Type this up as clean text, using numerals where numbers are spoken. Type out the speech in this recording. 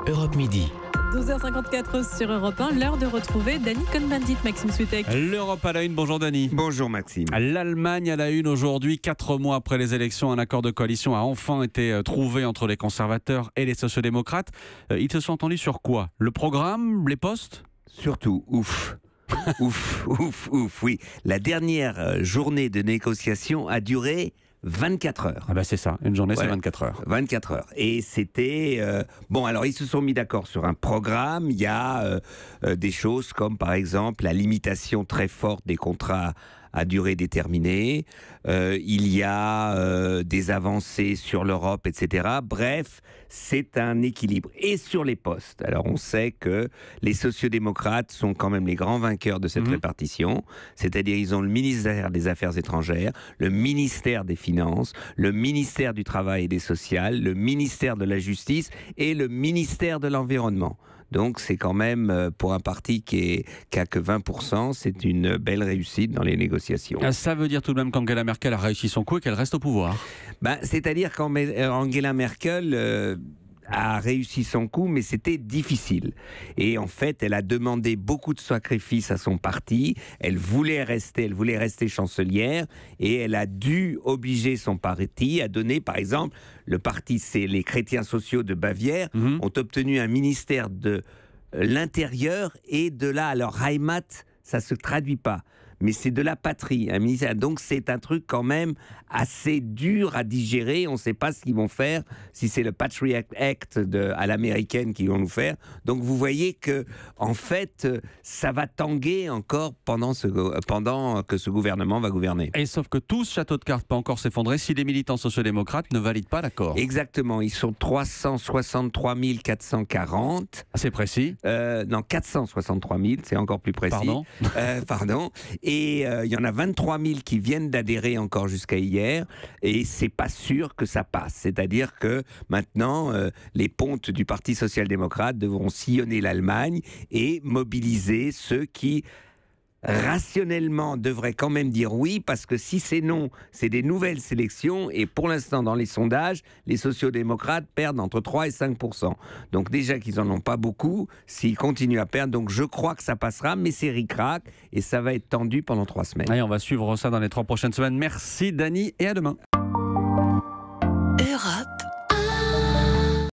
Europe Midi. 12h54 sur Europe 1, l'heure de retrouver Dany Cohn-Bendit, Maxime Soutek. L'Europe à la une, bonjour Dany. Bonjour Maxime. L'Allemagne à la une aujourd'hui, 4 mois après les élections, un accord de coalition a enfin été trouvé entre les conservateurs et les sociodémocrates. Ils se sont entendus sur quoi? Le programme, les postes? Surtout, ouf. ouf, oui. La dernière journée de négociation a duré 24 heures. Ah bah c'est ça, une journée c'est Ouais. 24 heures. 24 heures. Et c'était... bon, alors ils se sont mis d'accord sur un programme. Il y a des choses comme par exemple la limitation très forte des contrats à durée déterminée. Il y a des avancées sur l'Europe, etc. Bref, c'est un équilibre. Et sur les postes, alors on sait que les sociodémocrates sont quand même les grands vainqueurs de cette répartition. C'est-à-dire ils ont le ministère des Affaires étrangères, le ministère des Finances, le ministère du Travail et des Sociales, le ministère de la Justice et le ministère de l'Environnement. Donc c'est quand même, pour un parti qui a que 20%, c'est une belle réussite dans les négociations. Ça veut dire tout de même qu'Angela Merkel a réussi son coup et qu'elle reste au pouvoir. C'est-à-dire qu'Angela Merkel a réussi son coup, mais c'était difficile. Et en fait, elle a demandé beaucoup de sacrifices à son parti. Elle voulait rester chancelière et elle a dû obliger son parti à donner, par exemple, le parti, c'est les chrétiens sociaux de Bavière, ont obtenu un ministère de l'Intérieur et de là, alors Heimat, ça se traduit pas. Mais c'est de la patrie, un ministère. Donc c'est un truc quand même assez dur à digérer. On ne sait pas ce qu'ils vont faire, si c'est le Patriot Act à l'américaine qu'ils vont nous faire. Donc vous voyez que en fait, ça va tanguer encore pendant que ce gouvernement va gouverner. Et sauf que tout ce château de cartes peut encore s'effondrer si les militants sociodémocrates ne valident pas l'accord. Exactement, ils sont 363 440. C'est précis. Non, 463 000, c'est encore plus précis. Pardon. Et il y en a 23 000 qui viennent d'adhérer encore jusqu'à hier, et c'est pas sûr que ça passe. C'est-à-dire que maintenant, les pontes du Parti social-démocrate devront sillonner l'Allemagne et mobiliser ceux qui rationnellement devraient quand même dire oui, parce que si c'est non, c'est des nouvelles sélections, et pour l'instant dans les sondages, les sociodémocrates perdent entre 3 et 5%. Donc déjà qu'ils en ont pas beaucoup, s'ils continuent à perdre, donc je crois que ça passera, mais c'est ric-rac, et ça va être tendu pendant 3 semaines. Allez, on va suivre ça dans les 3 prochaines semaines. Merci Dany, et à demain.